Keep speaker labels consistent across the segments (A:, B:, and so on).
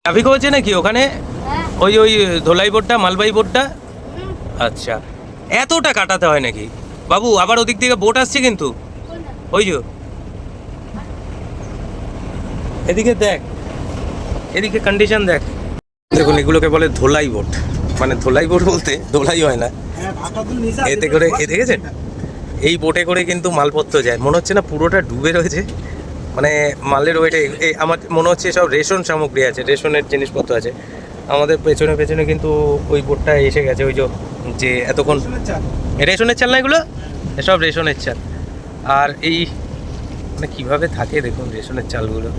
A: Traffic হচ্ছে নাকি ওখানে? ওই ওই ধোলাই বোর্ডটা, মালবাহী বোর্ডটা। আচ্ছা, এতটা কাটাতে হয় নাকি বাবু? আবার ওদিক থেকে বোট আসছে কিন্তু, ওই যে এদিকে দেখ, এদিকে কন্ডিশন দেখ। দেখুন, এগুলোকে বলে ধোলাই বোট। মানে ধোলাই বোট বলতে ধোলাই হয় না, এতে করে এ দেখেছেন, এই বোটে করে কিন্তু মালপত্র যায়। মনে হচ্ছে না পুরোটা ডুবে রয়েছে, মানে মালের ওইটা আমার মনে হচ্ছে সব রেশন সামগ্রী আছে, রেশনের জিনিসপত্র আছে। আমাদের পেছনে পেছনে কিন্তু ওই বোটটা এসে গেছে, ওই যে এতক্ষণ রেশনের চাল না এগুলো, এসব রেশনের চাল। আর এই মানে কীভাবে থাকে দেখুন রেশনের চালগুলো,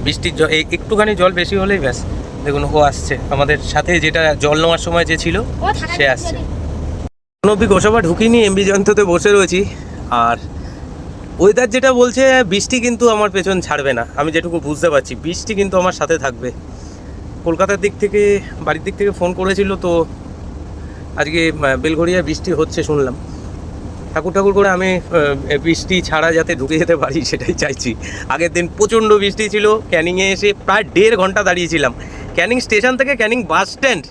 A: বৃষ্টির জল একটুখানি জল বেশি হলেই ব্যাস। দেখুন ও আসছে আমাদের সাথে, যেটা জল নেওয়ার সময় যে ছিল সে আসছে। কোনো অব্দি গোসাবা ঢুকিনি, এমবি জয়ন্ততে বসে রয়েছি। আর ওয়েদার যেটা বলছে, বৃষ্টি কিন্তু আমার পেছন ছাড়বে না, আমি যেটুকু বুঝতে পারছি বৃষ্টি কিন্তু আমার সাথে থাকবে। কলকাতার দিক থেকে, বাড়ির দিক থেকে ফোন করেছিল তো, আজকে বেলঘড়িয়া বৃষ্টি হচ্ছে শুনলাম। ঠাকুর ঠাকুর করে আমি বৃষ্টি ছাড়া যাতে ঢুকে যেতে পারি সেটাই চাইছি। আগের দিন প্রচণ্ড বৃষ্টি ছিল, ক্যানিংয়ে এসে প্রায় 1.5 ঘন্টা দাঁড়িয়েছিলাম। ক্যানিং স্টেশন থেকে ক্যানিং বাস স্ট্যান্ড,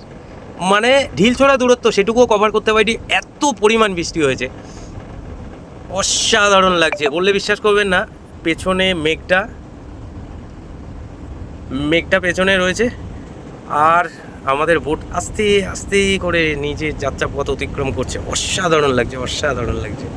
A: মানে ঢিলছোড়া দূরত্ব, সেটুকুও কভার করতে পারিনি, এত পরিমাণ বৃষ্টি হয়েছে। অসাধারণ লাগছে, বললে বিশ্বাস করবেন না। পেছনে মেঘটা মেঘটা পেছনে রয়েছে, আর আমাদের বোট আস্তে আস্তে করে নিজের যাত্রাপথ অতিক্রম করছে। অসাধারণ লাগছে, অসাধারণ লাগছে।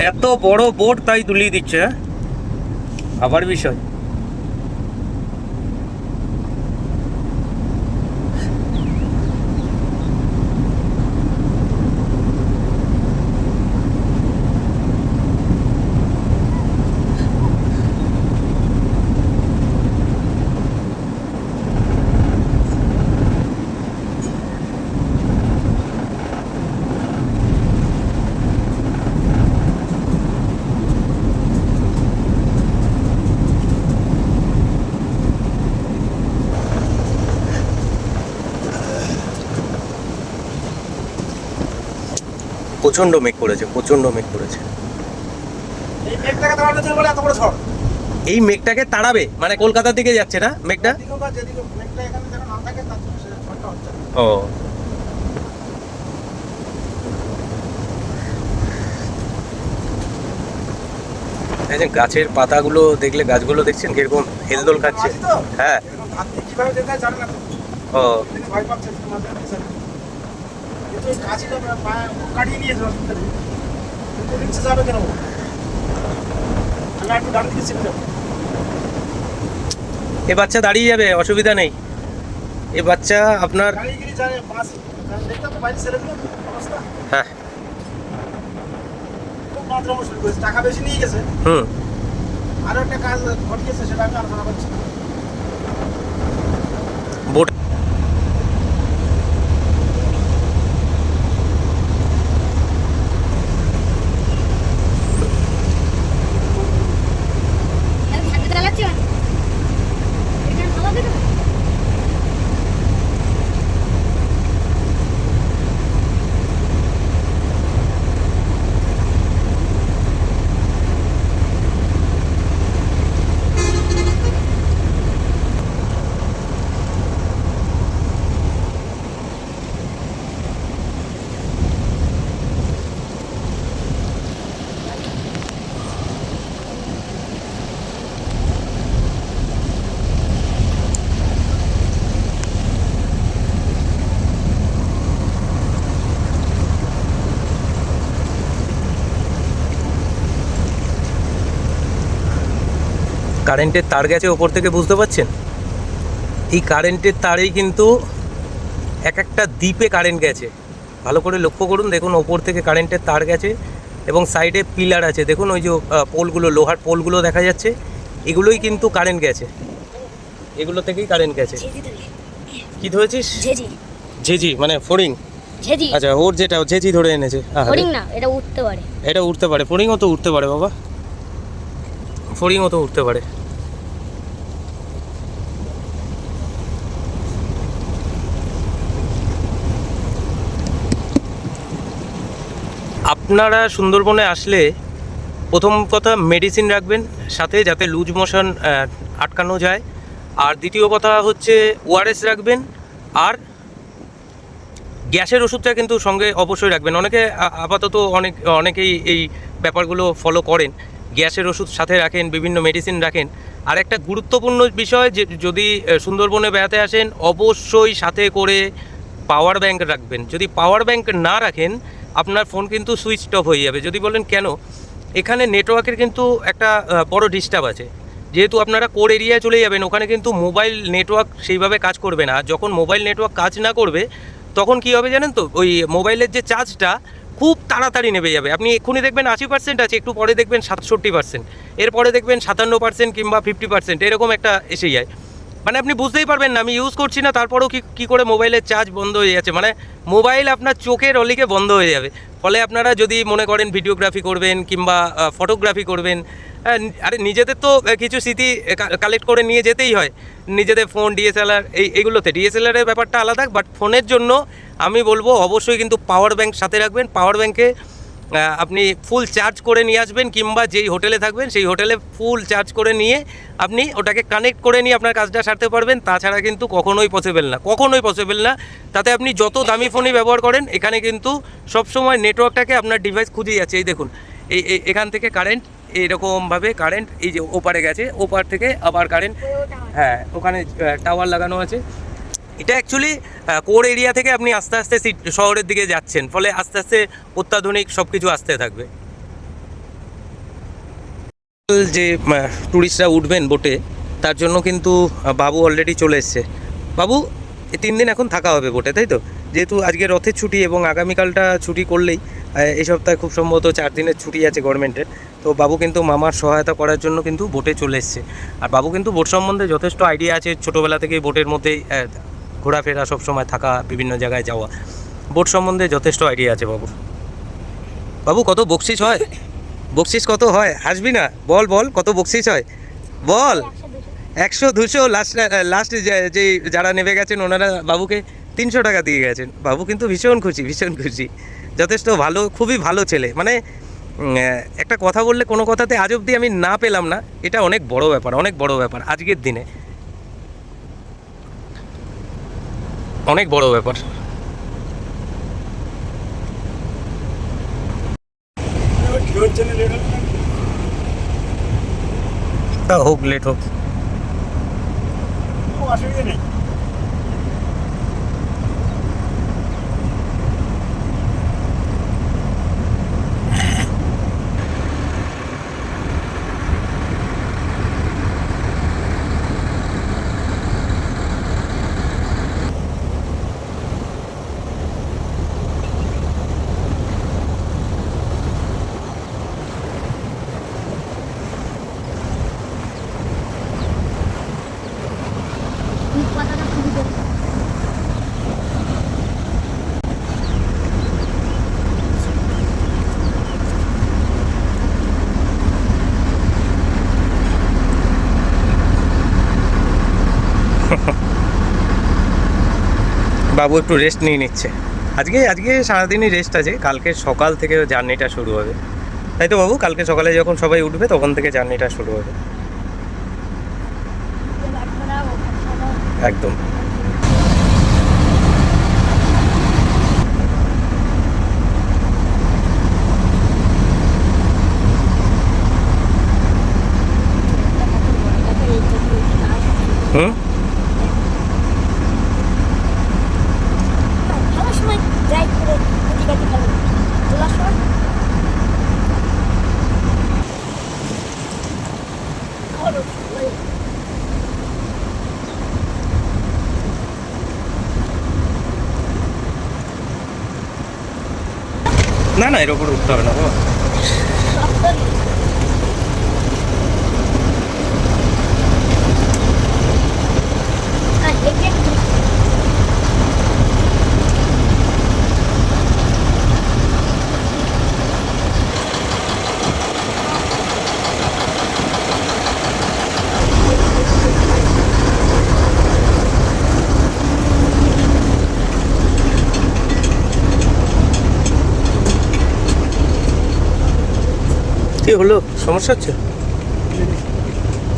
A: এত বড় বোট তাই তুলিয়ে দিচ্ছে, হ্যাঁ আবার বিষয়। প্রচণ্ড মেঘ করেছে, প্রচণ্ড মেঘ করেছে। এই মেঘটাকে তাড়াবে মানে কলকাতার দিকে যাচ্ছে না মেঘটা? ও, এই যে গাছের পাতাগুলো দেখলে, গাছগুলো দেখছেন কিরকম হেলদোল খাচ্ছে। হ্যাঁ, ও এ বাচ্চা দাঁড়িয়ে যাবে, অসুবিধা নেই। এ বাচ্চা আপনার, হ্যাঁ
B: টাকা বেশি নিয়ে গেছে।
A: হুম,
B: আরো একটা কাজ ঘটিয়েছে, সেটা আমি আলোচনা করছি।
A: বোট কারেন্টের তার গেছে ওপর থেকে, বুঝতে পারছেন? এই কারেন্টের তারেই কিন্তু এক একটা দ্বীপে কারেন্ট গেছে। ভালো করে লক্ষ্য করুন, দেখুন ওপর থেকে কারেন্টের তার গেছে, এবং সাইডে পিলার আছে দেখুন, ওই যে পোলগুলো, লোহার পোলগুলো দেখা যাচ্ছে, এগুলোই কিন্তু কারেন্ট গেছে, এগুলো থেকেই কারেন্ট গেছে। কি ধরেছিস? ঝেঝি মানে ফড়িং? আচ্ছা, ওর যেটা ঝেঝি ধরে এনেছে।
C: ফড়িং না, এটা উঠতে পারে।
A: এটা উঠতে পারে, ফড়িংও তো উঠতে পারে বাবা, ফড়িংও তো উঠতে পারে। আপনারা সুন্দরবনে আসলে প্রথম কথা মেডিসিন রাখবেন সাথে, যাতে লুজ মোশন আটকানো যায়। আর দ্বিতীয় কথা হচ্ছে ওআরএস রাখবেন। আর গ্যাসের ওষুধটা কিন্তু সঙ্গে অবশ্যই রাখবেন। অনেকে আপাতত অনেকেই এই ব্যাপারগুলো ফলো করেন, গ্যাসের ওষুধ সাথে রাখেন, বিভিন্ন মেডিসিন রাখেন। আর একটা গুরুত্বপূর্ণ বিষয়, যে যদি সুন্দরবনে বেড়াতে আসেন অবশ্যই সাথে করে পাওয়ার ব্যাংক রাখবেন। যদি পাওয়ার ব্যাংক না রাখেন আপনার ফোন কিন্তু সুইচ অফ হয়ে যাবে। যদি বলেন কেন, এখানে নেটওয়ার্কের কিন্তু একটা বড় ডিস্টার্ব আছে। যেহেতু আপনারা কোর এরিয়ায় চলে যাবেন, ওখানে কিন্তু মোবাইল নেটওয়ার্ক সেইভাবে কাজ করবে না। যখন মোবাইল নেটওয়ার্ক কাজ না করবে তখন কী হবে জানেন তো, ওই মোবাইলের যে চার্জটা খুব তাড়াতাড়ি নেমে যাবে। আপনি এক্ষুনি দেখবেন 80% আছে, একটু পরে দেখবেন 67%, এরপরে দেখবেন 57% কিংবা 50%, এরকম একটা এসে যায়। মানে আপনি বুঝতেই পারবেন না আমি ইউজ করছি না, তারপরেও কী করে মোবাইলের চার্জ বন্ধ হয়ে যাচ্ছে। মানে মোবাইল আপনার চোখের অলিকে বন্ধ হয়ে যাবে। ফলে আপনারা যদি মনে করেন ভিডিওগ্রাফি করবেন কিংবা ফটোগ্রাফি করবেন, আরে নিজেদের তো কিছু স্মৃতি কালেক্ট করে নিয়ে যেতেই হয়, নিজেদের ফোন, ডিএসএলআর, এইগুলোতে ডিএসএলআরের ব্যাপারটা আলাদা। বাট ফোনের জন্য আমি বলবো অবশ্যই কিন্তু পাওয়ার ব্যাংক সাথে রাখবেন। পাওয়ার ব্যাংকে আপনি ফুল চার্জ করে নিয়ে আসবেন, কিংবা যেই হোটেলে থাকবেন সেই হোটেলে ফুল চার্জ করে নিয়ে আপনি ওটাকে কানেক্ট করে নিয়ে আপনার কাজটা সারতে পারবেন। তাছাড়া কিন্তু কখনোই পসিবল না। তাতে আপনি যত দামি ফোনই ব্যবহার করেন, এখানে কিন্তু সবসময় নেটওয়ার্কটাকে আপনার ডিভাইস খুঁজেই যাচ্ছে। এই দেখুন, এখান থেকে কারেন্ট, এইরকমভাবে কারেন্ট এই যে ওপারে গেছে, ওপার থেকে আবার কারেন্ট, হ্যাঁ ওখানে টাওয়ার লাগানো আছে। এটা অ্যাকচুয়ালি কোর এরিয়া থেকে আপনি আস্তে আস্তে শহরের দিকে যাচ্ছেন, ফলে আস্তে আস্তে অত্যাধুনিক সব কিছু আসতে থাকবে। যে ট্যুরিস্টরা উঠবেন বোটে, তার জন্য কিন্তু বাবু অলরেডি চলে এসছে। বাবু 3 দিন এখন থাকা হবে বোটে, তাই তো? যেহেতু আজকে রথের ছুটি এবং আগামীকালটা ছুটি করলেই এই সপ্তাহে খুব সম্ভবত 4 দিনের ছুটি আছে গভর্নমেন্টের। তো বাবু কিন্তু মামার সহায়তা করার জন্য কিন্তু বোটে চলে এসছে। আর বাবু কিন্তু বোট সম্বন্ধে যথেষ্ট আইডিয়া আছে, ছোটোবেলা থেকেই বোটের মধ্যেই ঘোরাফেরা, সবসময় থাকা, বিভিন্ন জায়গায় যাওয়া, বোট সম্বন্ধে যথেষ্ট আইডিয়া আছে বাবুর। বাবু কত বকশিস হয়? বকশিস কত হয়? হাসবি না, বল কত বকশিস হয় বল। 100-200, লাস্ট যে যারা নেমে গেছেন ওনারা বাবুকে 300 টাকা দিয়ে গেছেন। বাবু কিন্তু ভীষণ খুশি, যথেষ্ট ভালো, খুবই ভালো ছেলে। মানে একটা কথা বললে কোনো কথাতে আজ অবধি আমি না পেলাম না, এটা অনেক বড় ব্যাপার আজকের দিনে, অনেক বড় ব্যাপার। হোক, লেট হোক,
B: অসুবিধা নেই।
A: বাবু একটু রেস্ট নিয়ে নিচ্ছে। আজকে সারাদিনই রেস্ট আছে, কালকে সকাল থেকে জার্নিটা শুরু হবে, তাই তো বাবু? কালকে সকালে যখন সবাই উঠবে তখন থেকে জার্নিটা শুরু হবে। একদম। হুম, না এর উপরে উঠতে হবে না বাবা। কি হলো, সমস্যা হচ্ছে?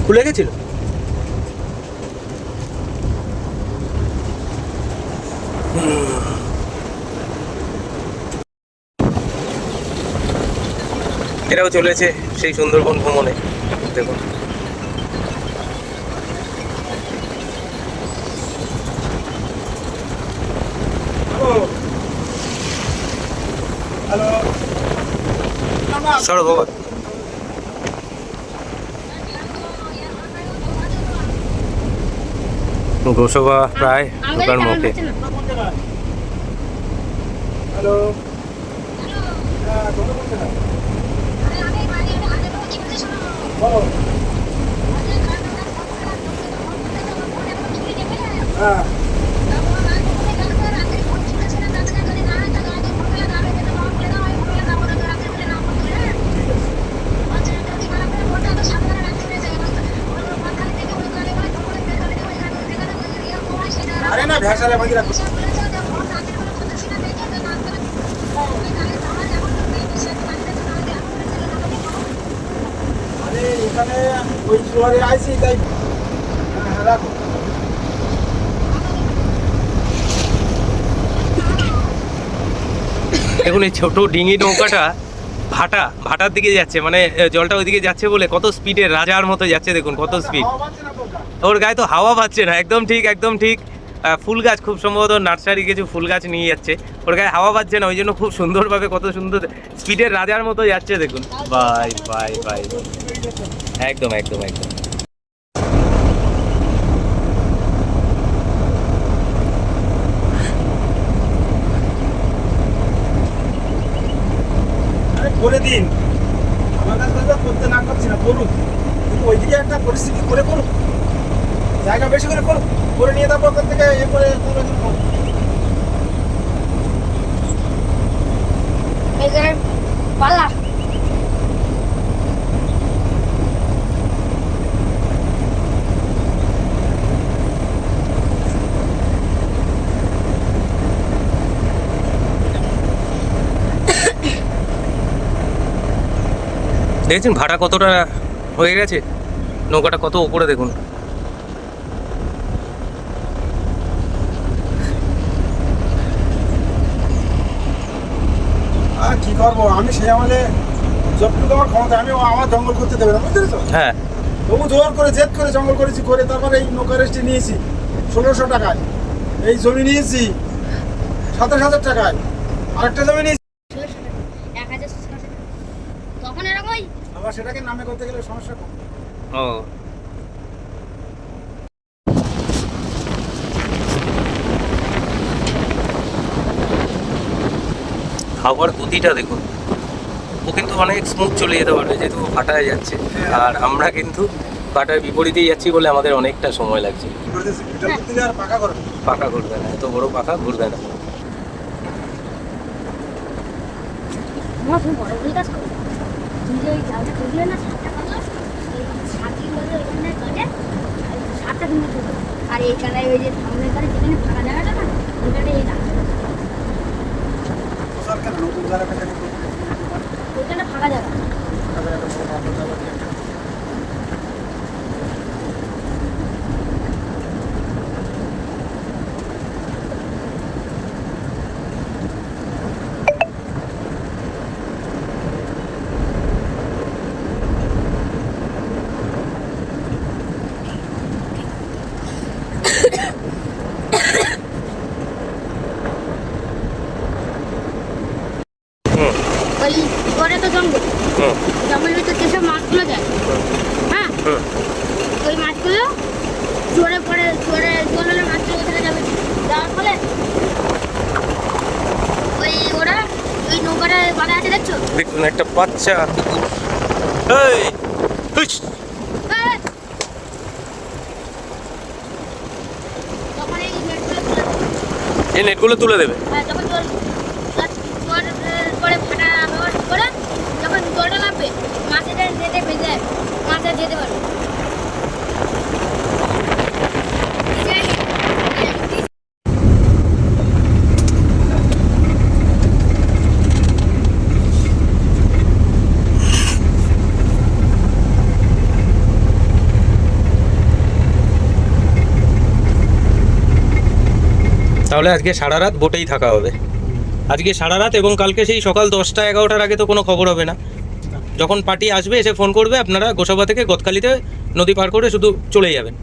A: খুলে গেছিল? এরাও চলেছে সেই সুন্দরবন ভ্রমণে। দেখুন
B: হ্যালো,
A: সরো বাবা। গোসবা প্রায় ঢোকার মুখে।
B: হ্যালো, হ্যাঁ তোমরা কোন জায়গায়? বলো। হ্যাঁ আরে না ভেসালে বাজি রাখো। আরে এখানে ওই ফ্লোরে আইছি তাই। হ্যাঁ হ্যাঁ রাখো।
A: দেখুন এই ছোট ডিঙি নৌকাটা ভাটার দিকে যাচ্ছে, মানে জলটা ওইদিকে যাচ্ছে বলে কত স্পিডে রাজার মতো যাচ্ছে। দেখুন কত স্পিড।
B: হাওয়া পাচ্ছে না তো ওটা।
A: ওর গায়ে তো হাওয়া পাচ্ছে না। একদম ঠিক, একদম ঠিক। ফুল গাছ, খুব সম্ভবত নার্সারি কিছু ফুল গাছ নিয়ে যাচ্ছে। ওর গায়ে হাওয়া পাচ্ছে না, ওই জন্য খুব সুন্দরভাবে কত সুন্দর স্পিডের রাজার মতো যাচ্ছে। দেখুন বাই বাই বাই, একদম একদম একদম।
B: আরে করে দিন, আমার কাছে তো করতে না করছি না, করুক, কিন্তু ওইদিকে একটা পরিস্থিতি করে করুক, জায়গা বেশি করে করুক, করে নিয়ে তারপর ওখান থেকে এ করে করুক।
C: এখানে পাল্লা
A: দেখেছেন ভাড়া কতটা হয়ে গেছে, নৌকাটা কত উপরে দেখুন।
B: আর কি করবো আমি, সেই আমলে যতটুকু আমার ক্ষমতা, আমি আমার জঙ্গল করতে দেবে না, বুঝতে পেরেছো?
A: হ্যাঁ,
B: তবু জোর করে জেদ করে জঙ্গল করেছি, করে তারপরে এই নৌকা রেস্টে নিয়েছি ১৬০০ টাকায়। এই জমি নিয়েছি ২৭,০০০ টাকায়, আরেকটা জমি নিয়েছি।
C: ১,০০০ তখন এরকমই
B: আবার সেটাকে নামে করতে গেলে সমস্যা কম।
A: ও হাওয়ার গতিটা দেখুন। ও কিন্তু অনেক স্মুথ চলে যেতে পারবে, যেহেতু ও ভাটায় যাচ্ছে। আর আমরা কিন্তু ভাটার বিপরীতেই যাচ্ছি বলে আমাদের অনেকটা সময় লাগছে।
B: এটা করতে আর পাকা করে না।
A: পাকা ঘুরবে না, এত বড় পাকা ঘুরবে না।
C: আমার তুমি বড় ভুল কাজ করো। তুমি যে ওই জালটা তুললে না, সাতটা পাল্লা, এই সাতটি বলে ওইখানে কাটে, আর সাতটা তুমি তুলবে। আর এইখানে ওই যে সামনের ঘরে যেখানে ফাঁকা জায়গাটা না, ওইখানে এই রাখবে।
B: সরকার নতুন জায়গাটা কেন করবে?
C: ওইখানে ফাঁকা জায়গা। ওই ঘরে তো জঙ্গল, জঙ্গলের ভিতর যেসব মাছগুলো যায়, হ্যাঁ, ওই মাছগুলো জোরে পড়ে, জল হলে মাছগুলো কোথায় যাবে, যাওয়ার ফলে ওই ওরা ওই নৌকাটা বাঁধা আছে, দেখছো?
A: দেখুন একটা বাচ্চা কুকুর এই হুইস।
C: এই! তখন এই নেটগুলো তুলে দেবে।
A: এই নেটগুলো তুলে দেবে।
C: হ্যাঁ, যখন জল করে ফাটা ব্যবহার করে যখন জলটা লাগবে মাছের নেটে ভেজে যাবে, মাছ আর যেতে পারবে।
A: তাহলে আজকে সারা রাত বোটেই থাকা হবে। আজকে সারা রাত এবং কালকে সেই সকাল 10টা 11টার আগে তো কোনো খবর হবে না। যখন পার্টি আসবে এসে ফোন করবে, আপনারা গোসাবা থেকে গদখালিতে নদী পার করে শুধু চলে যাবেন।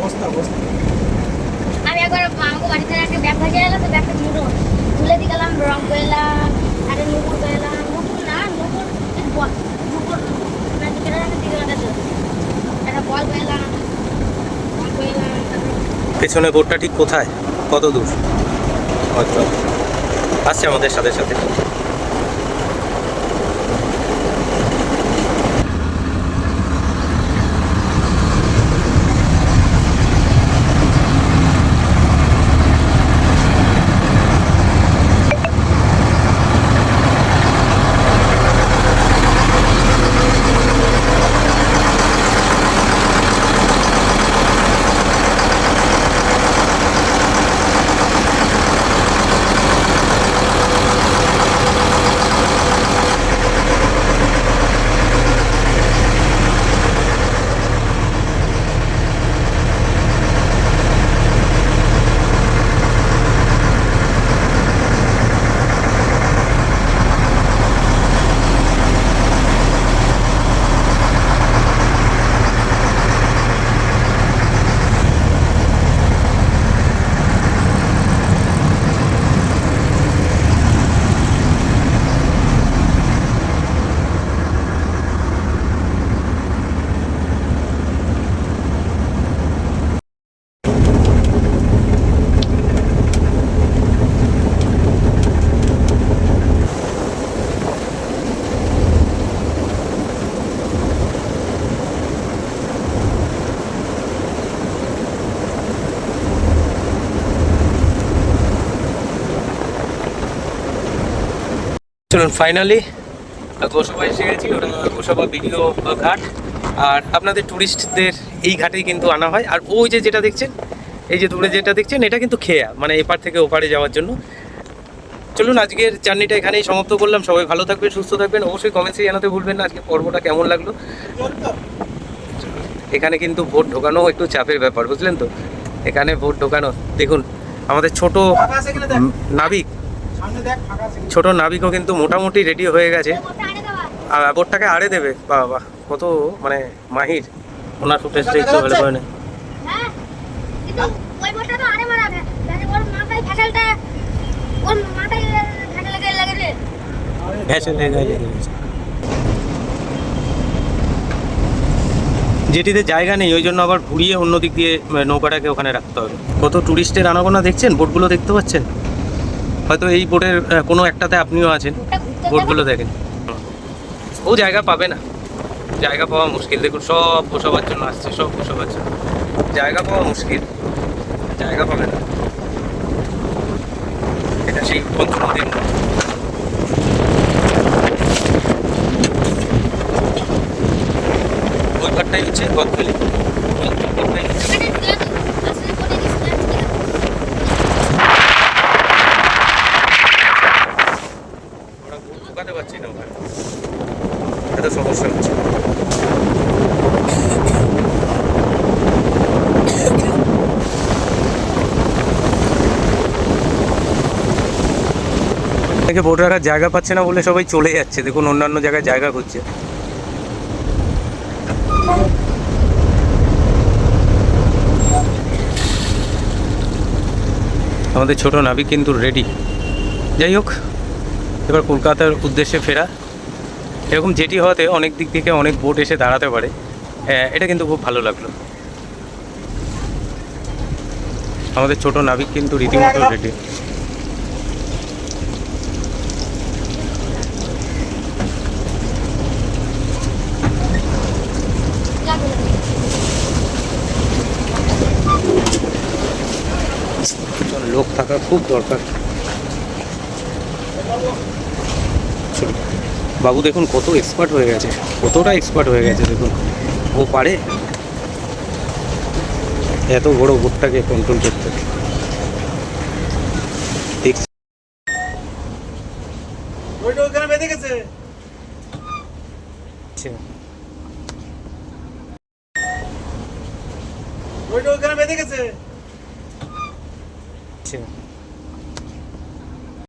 B: বস্তা বস্তা
C: আমি একবার আমাকে বাড়িতে একটা ব্যাগ ভেজে গেল, তো ব্যাগটা তুলে দিয়ে গেলাম, রং করে এলাম, একটা নুপুর করে এলাম, নুপুর না নুপুর নুপুর না দিকে একটা বল করে এলাম, রং করে এলাম।
A: পেছনে বোটটা ঠিক কোথায়, কত দূর? হয়তো আসছে আমাদের সাথে সাথে। চলুন ফাইনালি গোসাবা এসে গেছি। ওটা গোসাবা ভিডিও ঘাট। আর আপনাদের ট্যুরিস্টদের এই ঘাটেই কিন্তু আনা হয়। আর ওই যে যেটা দেখছেন, এই যে দূরে যেটা দেখছেন, এটা কিন্তু খেয়া, মানে এপার থেকে ওপারে যাওয়ার জন্য। চলুন আজকের জার্নিটা এখানেই সমাপ্ত করলাম। সবাই ভালো থাকবেন, সুস্থ থাকবেন। অবশ্যই কমেন্টসে জানাতে ভুলবেন না আজকে পর্বটা কেমন লাগলো। এখানে কিন্তু ভোট ঢোকানো একটু চাপের ব্যাপার, বুঝলেন তো। এখানে ভোট ঢোকানো, দেখুন আমাদের ছোট নাবিক, ছোট নাবিকও কিন্তু মোটামুটি রেডি হয়ে গেছে। আর বোটটাকে আড়ে দেবে, বাবা কত মানে মাহির। ওনার ফুটেজটা একটু ভালো করে নেই।
C: হ্যাঁ, কিন্তু ওই বোটটা তো আরে মারাবে, ওর মাথায় ফ্যাসালটা, ওর মাথায় ফ্যাসাল লাগে রে।
A: ভেসে লেগে গেছে। যেটিতে জায়গা নেই, ওই জন্য আবার ঘুরিয়ে অন্য দিক দিয়ে নৌকাটাকে ওখানে রাখতে হবে। কত টুরিস্টের আনাগোনা দেখছেন, বোটগুলো দেখতে পাচ্ছেন। হয়তো এই বোটের কোনো একটাতে আপনিও আছেন, বোটগুলো দেখেন। ও জায়গা পাবে না, জায়গা পাওয়া মুশকিল। দেখুন সব বসাবার জন্য আসছে, সব বসাবার জন্য জায়গা পাওয়া মুশকিল, জায়গা পাবে না। এটা সেই পঞ্চনদীর একটাই হচ্ছে গদখালি। ওরা ঢোকাতে পারছি না ওখানে, এত সমস্যা হচ্ছে। থেকে বোট রাখার জায়গা পাচ্ছে না বলে সবাই চলে যাচ্ছে, দেখুন অন্যান্য জায়গায় জায়গা খুঁজছে। আমাদের ছোট নাবিক কিন্তু রেডি। যাই হোক, এবার কলকাতার উদ্দেশ্যে ফেরা। এরকম জেটি হওয়াতে অনেক দিক থেকে অনেক বোট এসে দাঁড়াতে পারে, এটা কিন্তু খুব ভালো লাগলো। আমাদের ছোট নাবিক কিন্তু রীতিমতো রেডি। লোক থাকা খুব দরকার। বাবু দেখুন কত এক্সপার্ট হয়ে গেছে, কতটা এক্সপার্ট হয়ে গেছে দেখুন। ও পারে এত বড় বোটটাকে কন্ট্রোল করতে। দেখছি
B: ওইটা ওখানে বেঁধে গেছে। ওইটা ওখানে বেঁধে গেছে।
A: আচ্ছা